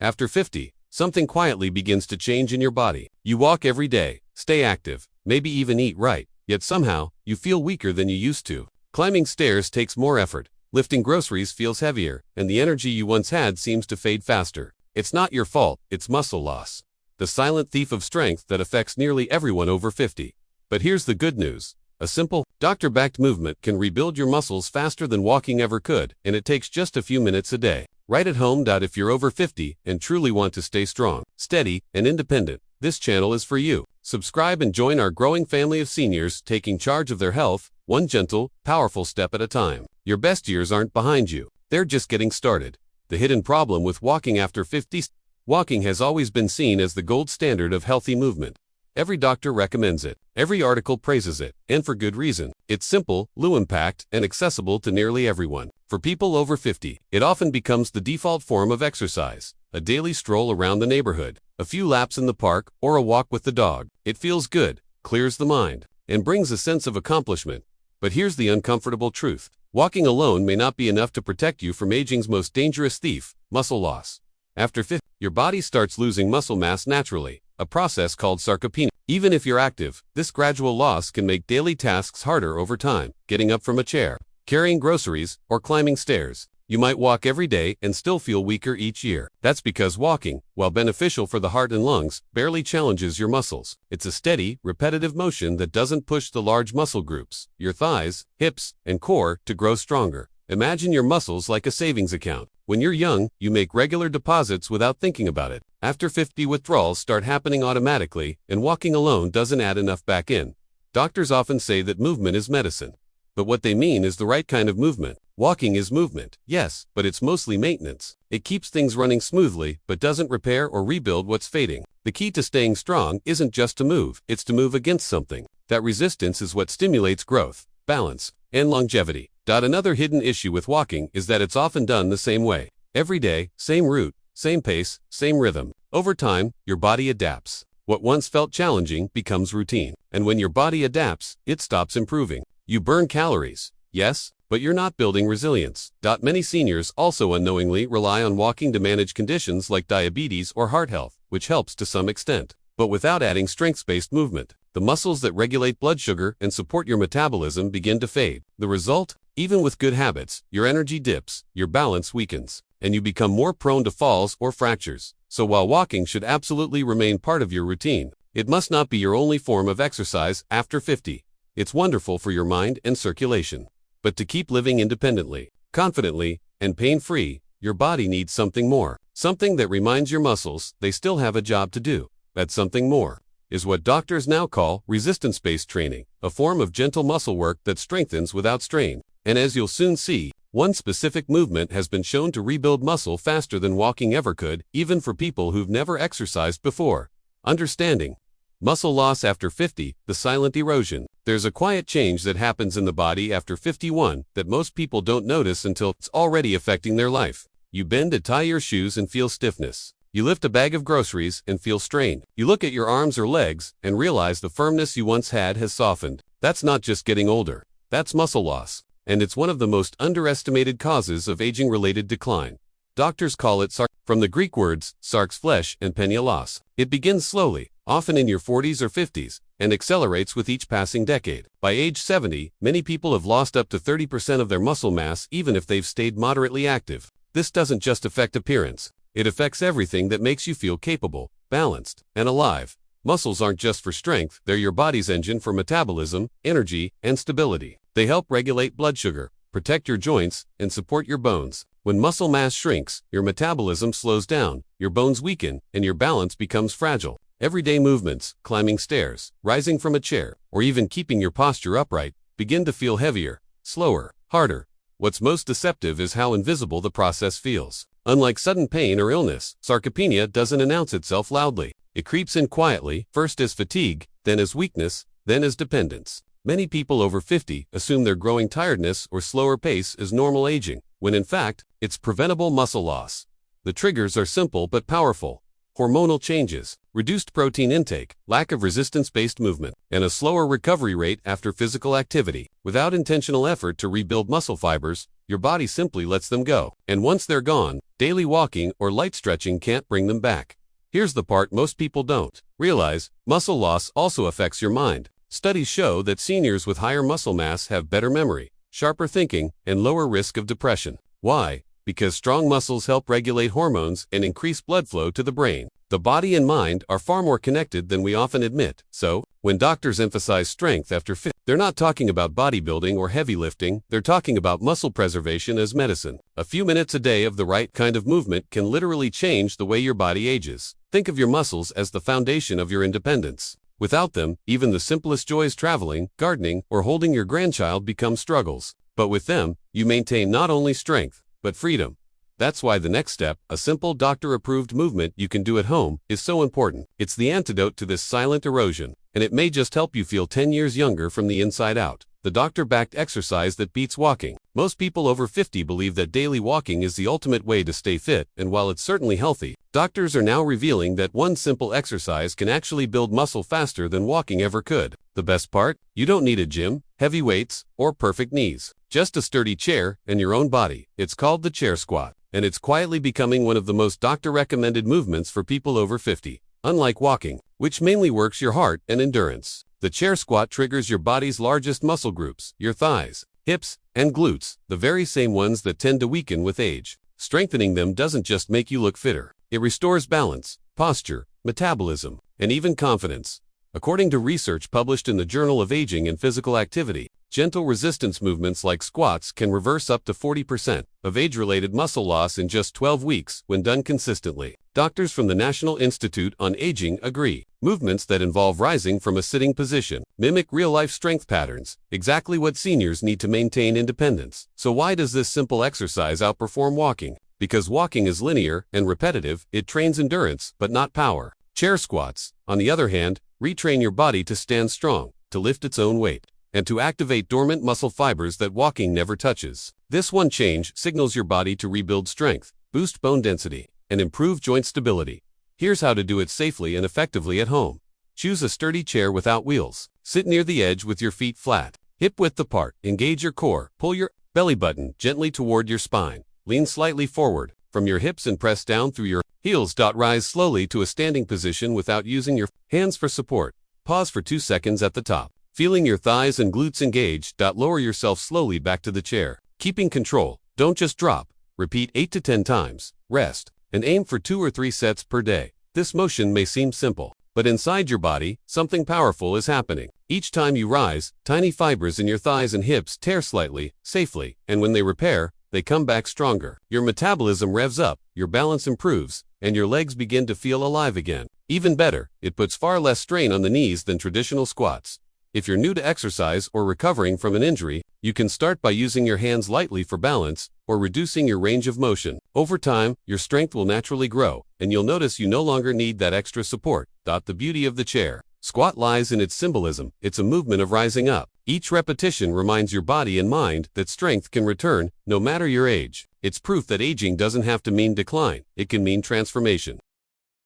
After 50, something quietly begins to change in your body. You walk every day, stay active, maybe even eat right, yet somehow, you feel weaker than you used to. Climbing stairs takes more effort, lifting groceries feels heavier, and the energy you once had seems to fade faster. It's not your fault, it's muscle loss, the silent thief of strength that affects nearly everyone over 50. But here's the good news. A simple, doctor-backed movement can rebuild your muscles faster than walking ever could, and it takes just a few minutes a day. Right at home. If you're over 50 and truly want to stay strong, steady, and independent, this channel is for you. Subscribe and join our growing family of seniors taking charge of their health, one gentle, powerful step at a time. Your best years aren't behind you, they're just getting started. The hidden problem with walking after 50. Walking has always been seen as the gold standard of healthy movement. Every doctor recommends it, every article praises it, and for good reason. It's simple, low-impact, and accessible to nearly everyone. For people over 50, it often becomes the default form of exercise. A daily stroll around the neighborhood, a few laps in the park, or a walk with the dog. It feels good, clears the mind, and brings a sense of accomplishment. But here's the uncomfortable truth. Walking alone may not be enough to protect you from aging's most dangerous thief, muscle loss. After 50, your body starts losing muscle mass naturally, a process called sarcopenia. Even if you're active, this gradual loss can make daily tasks harder over time. Getting up from a chair, carrying groceries, or climbing stairs. You might walk every day and still feel weaker each year. That's because walking, while beneficial for the heart and lungs, barely challenges your muscles. It's a steady, repetitive motion that doesn't push the large muscle groups, your thighs, hips, and core, to grow stronger. Imagine your muscles like a savings account. When you're young, you make regular deposits without thinking about it. After 50, withdrawals start happening automatically, and walking alone doesn't add enough back in. Doctors often say that movement is medicine. But what they mean is the right kind of movement. Walking is movement, yes, but it's mostly maintenance. It keeps things running smoothly, but doesn't repair or rebuild what's fading. The key to staying strong isn't just to move, it's to move against something. That resistance is what stimulates growth, balance, and longevity. Another hidden issue with walking is that it's often done the same way. Every day, same route, same pace, same rhythm. Over time, your body adapts. What once felt challenging becomes routine. And when your body adapts, it stops improving. You burn calories, yes, but you're not building resilience. Many seniors also unknowingly rely on walking to manage conditions like diabetes or heart health, which helps to some extent, but without adding strength-based movement. The muscles that regulate blood sugar and support your metabolism begin to fade. The result? Even with good habits, your energy dips, your balance weakens, and you become more prone to falls or fractures. So while walking should absolutely remain part of your routine, it must not be your only form of exercise after 50. It's wonderful for your mind and circulation. But to keep living independently, confidently, and pain-free, your body needs something more. Something that reminds your muscles they still have a job to do. That something more is what doctors now call resistance-based training, a form of gentle muscle work that strengthens without strain. And as you'll soon see, one specific movement has been shown to rebuild muscle faster than walking ever could, even for people who've never exercised before. Understanding muscle loss after 50, the silent erosion. There's a quiet change that happens in the body after 51 that most people don't notice until it's already affecting their life. You bend to tie your shoes and feel stiffness. You lift a bag of groceries and feel strained. You look at your arms or legs and realize the firmness you once had has softened. That's not just getting older. That's muscle loss. And it's one of the most underestimated causes of aging-related decline. Doctors call it sarc, from the Greek words sarx, flesh, and penia, loss. It begins slowly, often in your 40s or 50s, and accelerates with each passing decade. By age 70, many people have lost up to 30% of their muscle mass even if they've stayed moderately active. This doesn't just affect appearance. It affects everything that makes you feel capable, balanced, and alive. Muscles aren't just for strength, they're your body's engine for metabolism, energy, and stability. They help regulate blood sugar, protect your joints, and support your bones. When muscle mass shrinks, your metabolism slows down, your bones weaken, and your balance becomes fragile. Everyday movements, climbing stairs, rising from a chair, or even keeping your posture upright, begin to feel heavier, slower, harder. What's most deceptive is how invisible the process feels. Unlike sudden pain or illness, sarcopenia doesn't announce itself loudly. It creeps in quietly, first as fatigue, then as weakness, then as dependence. Many people over 50 assume their growing tiredness or slower pace is normal aging, when in fact, it's preventable muscle loss. The triggers are simple but powerful. hormonal changes, reduced protein intake, lack of resistance-based movement, and a slower recovery rate after physical activity. Without intentional effort to rebuild muscle fibers, your body simply lets them go. And once they're gone, daily walking or light stretching can't bring them back. Here's the part most people don't realize: muscle loss also affects your mind. Studies show that seniors with higher muscle mass have better memory, sharper thinking, and lower risk of depression. Why? Because strong muscles help regulate hormones and increase blood flow to the brain. The body and mind are far more connected than we often admit. So, when doctors emphasize strength after fitness, they're not talking about bodybuilding or heavy lifting, they're talking about muscle preservation as medicine. A few minutes a day of the right kind of movement can literally change the way your body ages. Think of your muscles as the foundation of your independence. Without them, even the simplest joys, traveling, gardening, or holding your grandchild, become struggles. But with them, you maintain not only strength, but freedom. That's why the next step, a simple doctor-approved movement you can do at home, is so important. It's the antidote to this silent erosion, and it may just help you feel 10 years younger from the inside out. The doctor-backed exercise that beats walking. Most people over 50 believe that daily walking is the ultimate way to stay fit, and while it's certainly healthy, doctors are now revealing that one simple exercise can actually build muscle faster than walking ever could. The best part? You don't need a gym, heavy weights, or perfect knees. Just a sturdy chair and your own body. It's called the chair squat, and it's quietly becoming one of the most doctor-recommended movements for people over 50. Unlike walking, which mainly works your heart and endurance, the chair squat triggers your body's largest muscle groups, your thighs, hips, and glutes, the very same ones that tend to weaken with age. Strengthening them doesn't just make you look fitter. It restores balance, posture, metabolism, and even confidence. According to research published in the Journal of Aging and Physical Activity, gentle resistance movements like squats can reverse up to 40% of age-related muscle loss in just 12 weeks when done consistently. Doctors from the National Institute on Aging agree. Movements that involve rising from a sitting position mimic real-life strength patterns, exactly what seniors need to maintain independence. So why does this simple exercise outperform walking? Because walking is linear and repetitive, it trains endurance, but not power. Chair squats, on the other hand, retrain your body to stand strong, to lift its own weight, and to activate dormant muscle fibers that walking never touches. This one change signals your body to rebuild strength, boost bone density, and improve joint stability. Here's how to do it safely and effectively at home. Choose a sturdy chair without wheels. Sit near the edge with your feet flat, hip-width apart. Engage your core. Pull your belly button gently toward your spine. Lean slightly forward from your hips and press down through your heels. Rise slowly to a standing position without using your hands for support. Pause for 2 seconds at the top, feeling your thighs and glutes engaged. Lower yourself slowly back to the chair, keeping control. Don't just drop. Repeat 8 to 10 times. Rest, and aim for 2 or 3 sets per day. This motion may seem simple, but inside your body, something powerful is happening. Each time you rise, tiny fibers in your thighs and hips tear slightly, safely, and when they repair, they come back stronger. Your metabolism revs up, your balance improves, and your legs begin to feel alive again. Even better, it puts far less strain on the knees than traditional squats. If you're new to exercise or recovering from an injury, you can start by using your hands lightly for balance or reducing your range of motion. Over time, your strength will naturally grow, and you'll notice you no longer need that extra support. The beauty of the chair squat lies in its symbolism. It's a movement of rising up. Each repetition reminds your body and mind that strength can return, no matter your age. It's proof that aging doesn't have to mean decline. It can mean transformation.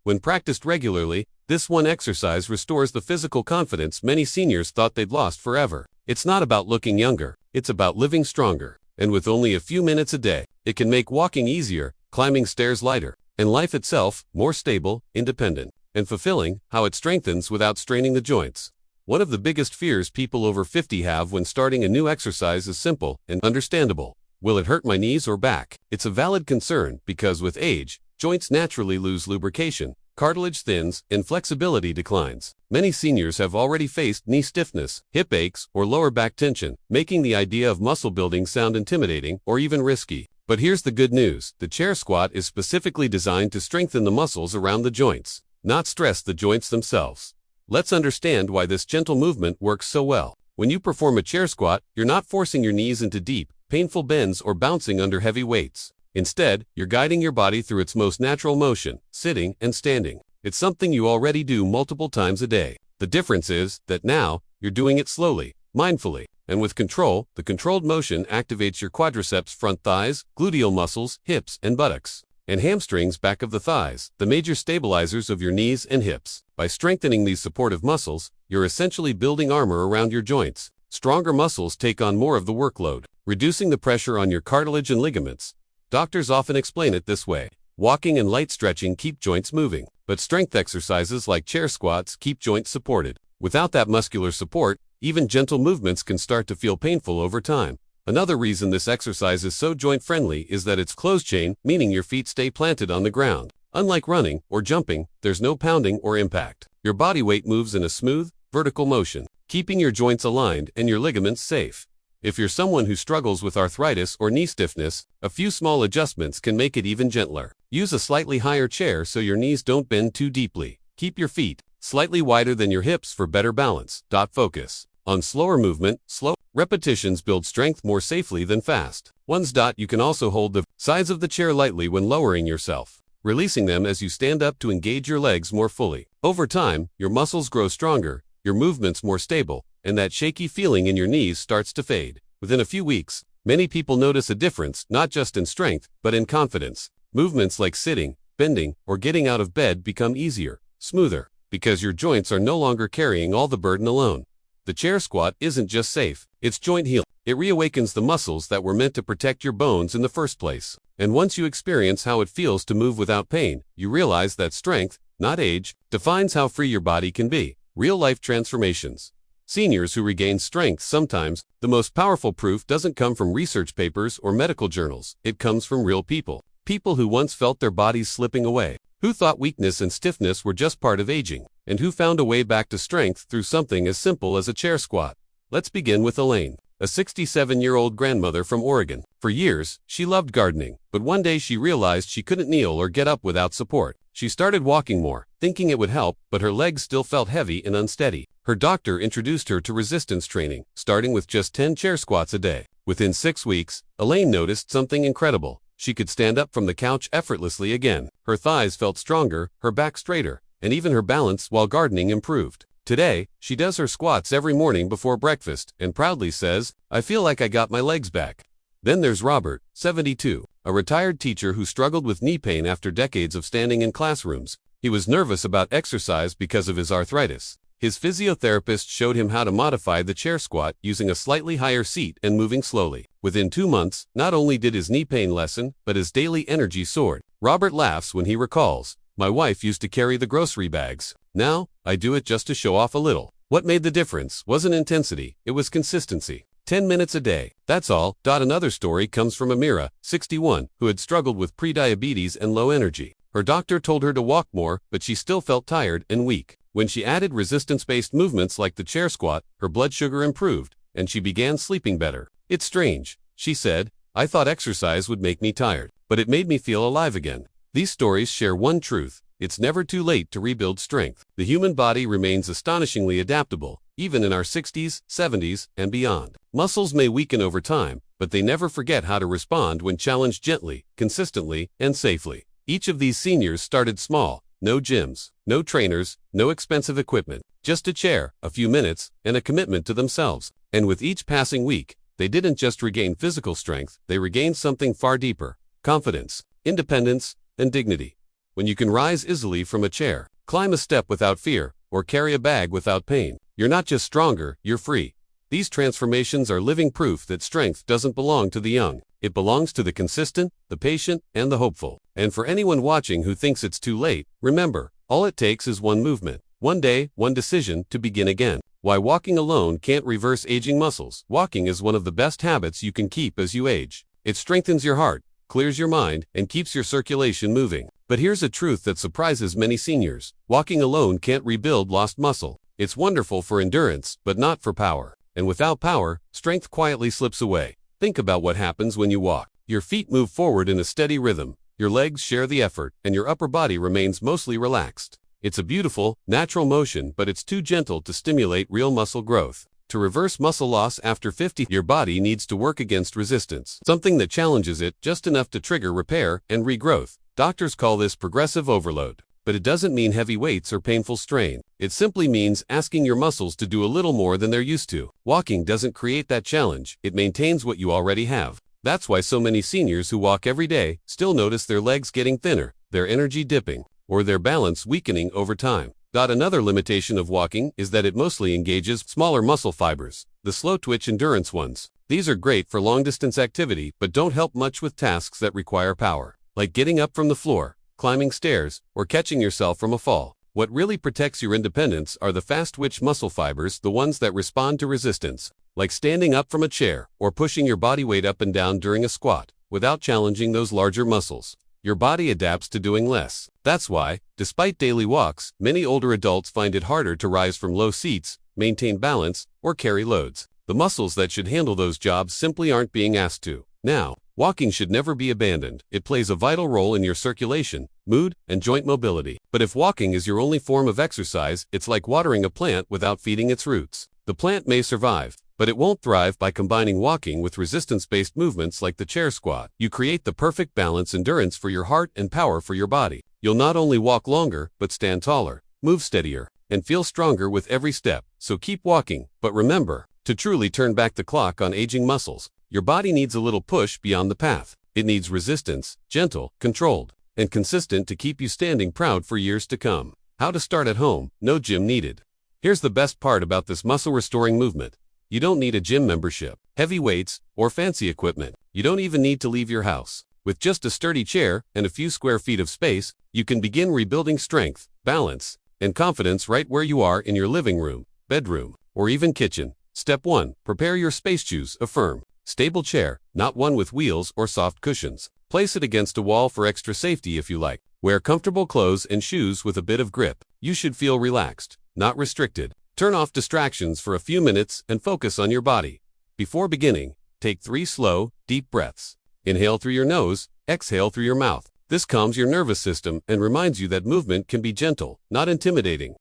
When practiced regularly, this one exercise restores the physical confidence many seniors thought they'd lost forever. It's not about looking younger, it's about living stronger. And with only a few minutes a day, it can make walking easier, climbing stairs lighter, and life itself more stable, independent, and fulfilling. How it strengthens without straining the joints. One of the biggest fears people over 50 have when starting a new exercise is simple and understandable. Will it hurt my knees or back? It's a valid concern because with age, joints naturally lose lubrication, cartilage thins, and flexibility declines. Many seniors have already faced knee stiffness, hip aches, or lower back tension, making the idea of muscle building sound intimidating or even risky. But here's the good news. The chair squat is specifically designed to strengthen the muscles around the joints, not stress the joints themselves. Let's understand why this gentle movement works so well. When you perform a chair squat, you're not forcing your knees into deep, painful bends or bouncing under heavy weights. Instead, you're guiding your body through its most natural motion, sitting and standing. It's something you already do multiple times a day. The difference is that now, you're doing it slowly, mindfully, and with control. The controlled motion activates your quadriceps, front thighs, gluteal muscles, hips, and buttocks. and hamstrings back of the thighs, the major stabilizers of your knees and hips. By strengthening these supportive muscles, you're essentially building armor around your joints. Stronger muscles take on more of the workload, reducing the pressure on your cartilage and ligaments. Doctors often explain it this way. Walking and light stretching keep joints moving, but strength exercises like chair squats keep joints supported. Without that muscular support, even gentle movements can start to feel painful over time. Another reason this exercise is so joint-friendly is that it's closed chain, meaning your feet stay planted on the ground. Unlike running or jumping, there's no pounding or impact. Your body weight moves in a smooth, vertical motion, keeping your joints aligned and your ligaments safe. If you're someone who struggles with arthritis or knee stiffness, a few small adjustments can make it even gentler. Use a slightly higher chair so your knees don't bend too deeply. Keep your feet slightly wider than your hips for better balance. Focus on slower movement. Slow repetitions build strength more safely than fast ones. You can also hold the sides of the chair lightly when lowering yourself, releasing them as you stand up to engage your legs more fully. Over time, your muscles grow stronger, your movements more stable, and that shaky feeling in your knees starts to fade. Within a few weeks, many people notice a difference not just in strength, but in confidence. Movements like sitting, bending, or getting out of bed become easier, smoother, because your joints are no longer carrying all the burden alone. The chair squat isn't just safe, it's joint healing. It reawakens the muscles that were meant to protect your bones in the first place. And once you experience how it feels to move without pain, you realize that strength, not age, defines how free your body can be. Real-life transformations. Seniors who regain strength. Sometimes, the most powerful proof doesn't come from research papers or medical journals. It comes from real people. People who once felt their bodies slipping away, who thought weakness and stiffness were just part of aging, and who found a way back to strength through something as simple as a chair squat. Let's begin with Elaine, a 67-year-old grandmother from Oregon. For years, she loved gardening, but one day she realized she couldn't kneel or get up without support. She started walking more, thinking it would help, but her legs still felt heavy and unsteady. Her doctor introduced her to resistance training, starting with just 10 chair squats a day. Within 6 weeks, Elaine noticed something incredible. She could stand up from the couch effortlessly again. Her thighs felt stronger, her back straighter, and even her balance while gardening improved. Today, she does her squats every morning before breakfast and proudly says, "I feel like I got my legs back." Then there's Robert, 72, a retired teacher who struggled with knee pain after decades of standing in classrooms. He was nervous about exercise because of his arthritis. His physiotherapist showed him how to modify the chair squat using a slightly higher seat and moving slowly. Within 2 months, not only did his knee pain lessen, but his daily energy soared. Robert laughs when he recalls, "My wife used to carry the grocery bags. Now, I do it just to show off a little." What made the difference wasn't intensity, it was consistency. 10 minutes a day, that's all. Another story comes from Amira, 61, who had struggled with prediabetes and low energy. Her doctor told her to walk more, but she still felt tired and weak. When she added resistance-based movements like the chair squat, her blood sugar improved, and she began sleeping better. "It's strange," she said. "I thought exercise would make me tired, but it made me feel alive again." These stories share one truth. It's never too late to rebuild strength. The human body remains astonishingly adaptable, even in our 60s, 70s, and beyond. Muscles may weaken over time, but they never forget how to respond when challenged gently, consistently, and safely. Each of these seniors started small. No gyms, no trainers, no expensive equipment, just a chair, a few minutes, and a commitment to themselves. And with each passing week, they didn't just regain physical strength, they regained something far deeper: confidence, independence, and dignity. When you can rise easily from a chair, climb a step without fear, or carry a bag without pain, you're not just stronger, you're free. These transformations are living proof that strength doesn't belong to the young. It belongs to the consistent, the patient, and the hopeful. And for anyone watching who thinks it's too late, remember, all it takes is one movement, one day, one decision to begin again. Why walking alone can't reverse aging muscles. Walking is one of the best habits you can keep as you age. It strengthens your heart, clears your mind, and keeps your circulation moving. But here's a truth that surprises many seniors. Walking alone can't rebuild lost muscle. It's wonderful for endurance, but not for power. And without power, strength quietly slips away. Think about what happens when you walk. Your feet move forward in a steady rhythm, your legs share the effort, and your upper body remains mostly relaxed. It's a beautiful, natural motion, but it's too gentle to stimulate real muscle growth. To reverse muscle loss after 50, your body needs to work against resistance, something that challenges it just enough to trigger repair and regrowth. Doctors call this progressive overload. But it doesn't mean heavy weights or painful strain. It simply means asking your muscles to do a little more than they're used to. Walking doesn't create that challenge, it maintains what you already have. That's why so many seniors who walk every day still notice their legs getting thinner, their energy dipping, or their balance weakening over time. Another limitation of walking is that it mostly engages smaller muscle fibers, the slow-twitch endurance ones. These are great for long-distance activity but don't help much with tasks that require power, like getting up from the floor, climbing stairs, or catching yourself from a fall. What really protects your independence are the fast-twitch muscle fibers, the ones that respond to resistance, like standing up from a chair or pushing your body weight up and down during a squat, without challenging those larger muscles. Your body adapts to doing less. That's why, despite daily walks, many older adults find it harder to rise from low seats, maintain balance, or carry loads. The muscles that should handle those jobs simply aren't being asked to. Now, walking should never be abandoned. It plays a vital role in your circulation, mood, and joint mobility. But if walking is your only form of exercise, it's like watering a plant without feeding its roots. The plant may survive, but it won't thrive by combining walking with resistance-based movements like the chair squat. You create the perfect balance, endurance for your heart and power for your body. You'll not only walk longer, but stand taller, move steadier, and feel stronger with every step. So keep walking, but remember, to truly turn back the clock on aging muscles, your body needs a little push beyond the path. It needs resistance, gentle, controlled, and consistent to keep you standing proud for years to come. How to start at home, no gym needed. Here's the best part about this muscle-restoring movement. You don't need a gym membership, heavy weights, or fancy equipment. You don't even need to leave your house. With just a sturdy chair and a few square feet of space, you can begin rebuilding strength, balance, and confidence right where you are in your living room, bedroom, or even kitchen. Step 1. Prepare your space. Choose a firm, stable chair, not one with wheels or soft cushions. Place it against a wall for extra safety if you like. Wear comfortable clothes and shoes with a bit of grip. You should feel relaxed, not restricted. Turn off distractions for a few minutes and focus on your body. Before beginning, take 3 slow, deep breaths. Inhale through your nose, exhale through your mouth. This calms your nervous system and reminds you that movement can be gentle, not intimidating.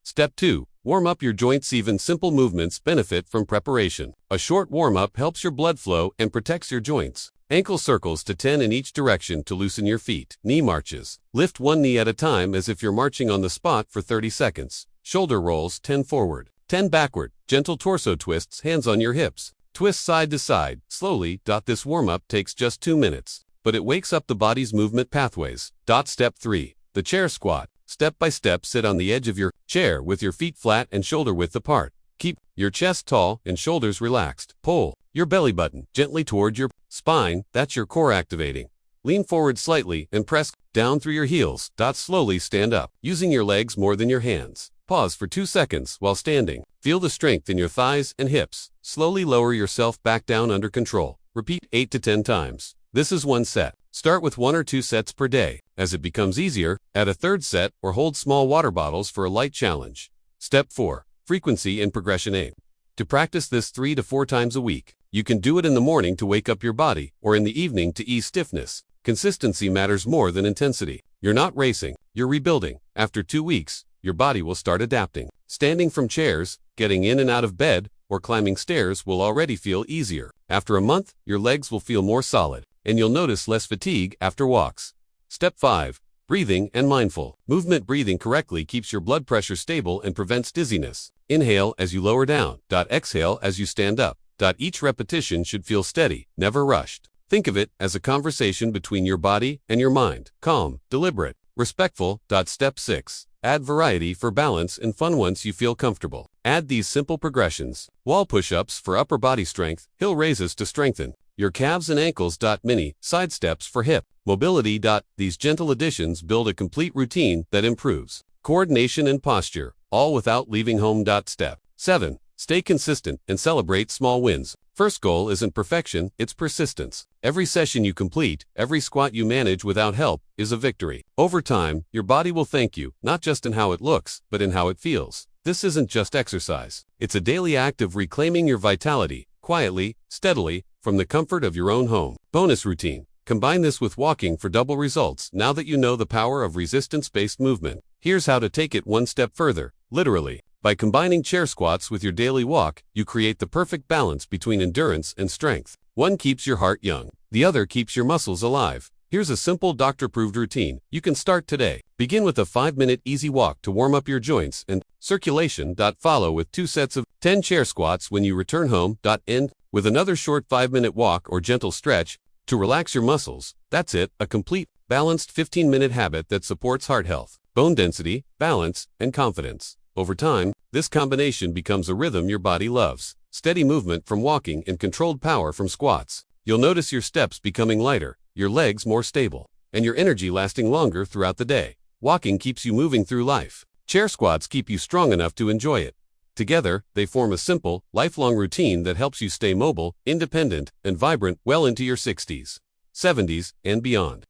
Step 2. Warm up your joints. Even simple movements benefit from preparation. A short warm-up helps your blood flow and protects your joints. Ankle circles to 10 in each direction to loosen your feet. Knee marches. Lift one knee at a time as if you're marching on the spot for 30 seconds. Shoulder rolls, 10 forward, 10 backward. Gentle torso twists, hands on your hips. Twist side to side, slowly. This warm-up takes just 2 minutes, but it wakes up the body's movement pathways. Step 3. The chair squat. Step by step, sit on the edge of your chair with your feet flat and shoulder width apart. Keep your chest tall and shoulders relaxed. Pull your belly button gently toward your spine. That's your core activating. Lean forward slightly and press down through your heels. Slowly stand up, using your legs more than your hands. Pause for 2 seconds while standing. Feel the strength in your thighs and hips. Slowly lower yourself back down under control. Repeat 8 to 10 times. This is 1 set. Start with 1 or 2 sets per day. As it becomes easier, add a 3rd set or hold small water bottles for a light challenge. Step 4. Frequency and progression. Aim to practice this 3 to 4 times a week. You can do it in the morning to wake up your body, or in the evening to ease stiffness. Consistency matters more than intensity. You're not racing, you're rebuilding. After 2 weeks, your body will start adapting. Standing from chairs, getting in and out of bed, or climbing stairs will already feel easier. After a month, your legs will feel more solid, and you'll notice less fatigue after walks. Step 5. Breathing and mindful movement. Breathing correctly keeps your blood pressure stable and prevents dizziness. Inhale as you lower down. Exhale as you stand up. Each repetition should feel steady, never rushed. Think of it as a conversation between your body and your mind. Calm, deliberate, respectful. Step 6. Add variety for balance and fun. Once you feel comfortable, add these simple progressions. Wall push-ups for upper body strength, hill raises to strengthen your calves and ankles. Mini side steps for hip mobility. These gentle additions build a complete routine that improves coordination and posture, all without leaving home. Step 7. Stay consistent and celebrate small wins. First goal isn't perfection, it's persistence. Every session you complete, every squat you manage without help, is a victory. Over time, your body will thank you, not just in how it looks, but in how it feels. This isn't just exercise. It's a daily act of reclaiming your vitality, quietly, steadily, from the comfort of your own home. Bonus routine. Combine this with walking for double results. Now that you know the power of resistance-based movement, here's how to take it one step further, literally. By combining chair squats with your daily walk, you create the perfect balance between endurance and strength. One keeps your heart young, the other keeps your muscles alive. Here's a simple doctor-proved routine you can start today. Begin with a 5-minute easy walk to warm up your joints and circulation. Follow with 2 sets of 10 chair squats when you return home. End with another short 5-minute walk or gentle stretch to relax your muscles. That's it, a complete, balanced 15-minute habit that supports heart health, bone density, balance, and confidence. Over time, this combination becomes a rhythm your body loves. Steady movement from walking and controlled power from squats. You'll notice your steps becoming lighter, your legs more stable, and your energy lasting longer throughout the day. Walking keeps you moving through life. Chair squats keep you strong enough to enjoy it. Together, they form a simple, lifelong routine that helps you stay mobile, independent, and vibrant well into your 60s, 70s, and beyond.